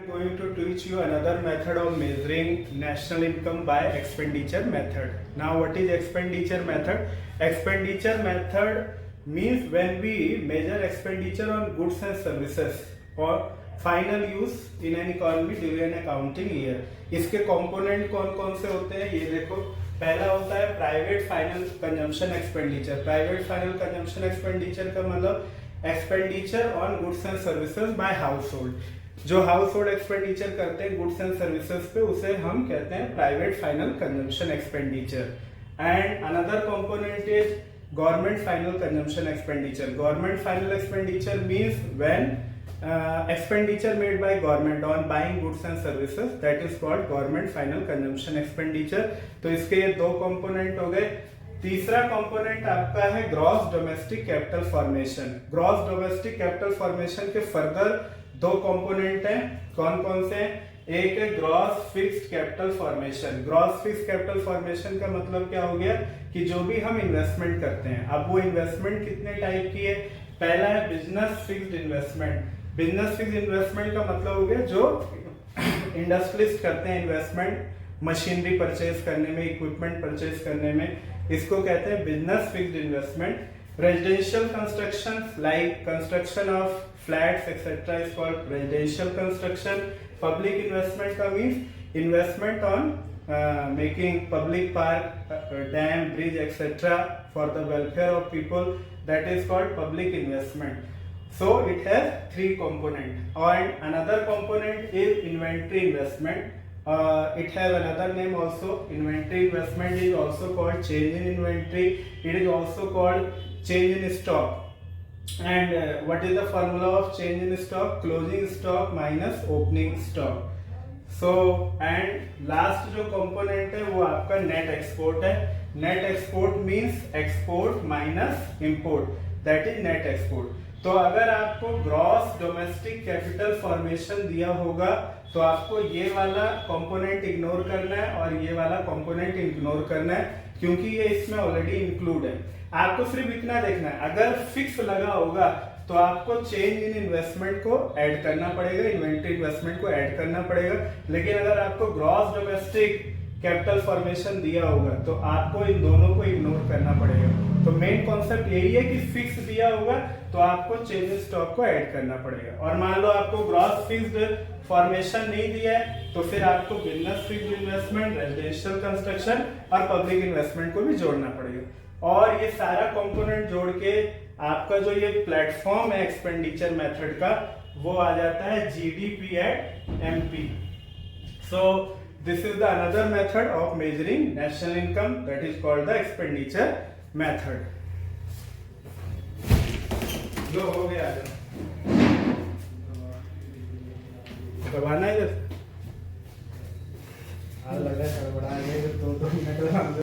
I'm going to teach you another method of measuring national income by expenditure method. Now what is expenditure method? Expenditure method means when we measure expenditure on goods and services or final use in an economy during an accounting year. इसके component कौन कौन से होते हैं ये देखो. पहला होता है private final consumption expenditure. Private final consumption expenditure का मतलब expenditure on goods and services by house hold. जो हाउस होल्ड एक्सपेंडिचर करते हैं गुड्स एंड सर्विसेज पे उसे हम कहते हैं private final consumption expenditure. And another component is government final consumption expenditure. Government final expenditure means when expenditure made by government on buying goods and services, that is called government final consumption expenditure. तो इसके ये दो component हो गए. तीसरा component आपका है gross domestic capital formation. Gross domestic capital formation के फर्दर दो कंपोनेंट हैं. कौन कौन से? एक है gross fixed capital formation. Gross fixed capital formation का मतलब क्या हो गया कि जो भी हम इन्वेस्टमेंट करते हैं, अब वो इन्वेस्टमेंट कितने टाइप की है. पहला है business fixed investment. Business fixed investment का मतलब हो गया जो इंडस्ट्रियलिस्ट करते हैं इन्वेस्टमेंट मशीनरी परचेज करने में, इक्विपमेंट परचेज करने में, इसको कहते हैं business fixed investment. Residential construction like construction of flats etcetera is called residential construction. Public investment का means investment on making public park, dam, bridge etcetera for the welfare of people, that is called public investment. So it has three components. And another component is inventory investment. It has another name also. Inventory investment is also called change in inventory. It is also called change in stock. And what is the formula of change in stock? Closing stock minus opening stock. So and last जो component है वो आपका net export है. Net export means export minus import, that is net export. तो अगर आपको gross domestic capital formation दिया होगा तो आपको ये वाला कंपोनेंट इग्नोर करना है और ये वाला कंपोनेंट इग्नोर करना है क्योंकि ये इसमें ऑलरेडी इंक्लूड है. आपको सिर्फ इतना देखना है, अगर फिक्स लगा होगा तो आपको चेंज इन इन्वेस्टमेंट को ऐड करना पड़ेगा, इन्वेंटरी इन्वेस्टमेंट को ऐड करना पड़ेगा. लेकिन अगर आपको ग्रॉस डोमेस्टिक कैपिटल फॉर्मेशन दिया होगा तो आपको इन दोनों को इग्नोर करना पड़ेगा. तो मेन कॉन्सेप्ट यही है कि फिक्स दिया होगा तो आपको चेंज इन स्टॉक को ऐड करना पड़ेगा. और मान लो आपको ग्रॉस फिक्स्ड फॉर्मेशन नहीं दिया है तो फिर आपको business fixed investment, residential construction और पब्लिक इन्वेस्टमेंट को भी जोड़ना पड़ेगा. और ये सारा कंपोनेंट जोड़ के आपका जो ये प्लेटफॉर्म है एक्सपेंडिचर मेथड का वो आ जाता है GDP at MP. So this is the another method of measuring national income, that is called the expenditure method. लो हो गया दबाना है. आज लगा गड़बड़ा गए तो 2 मिनट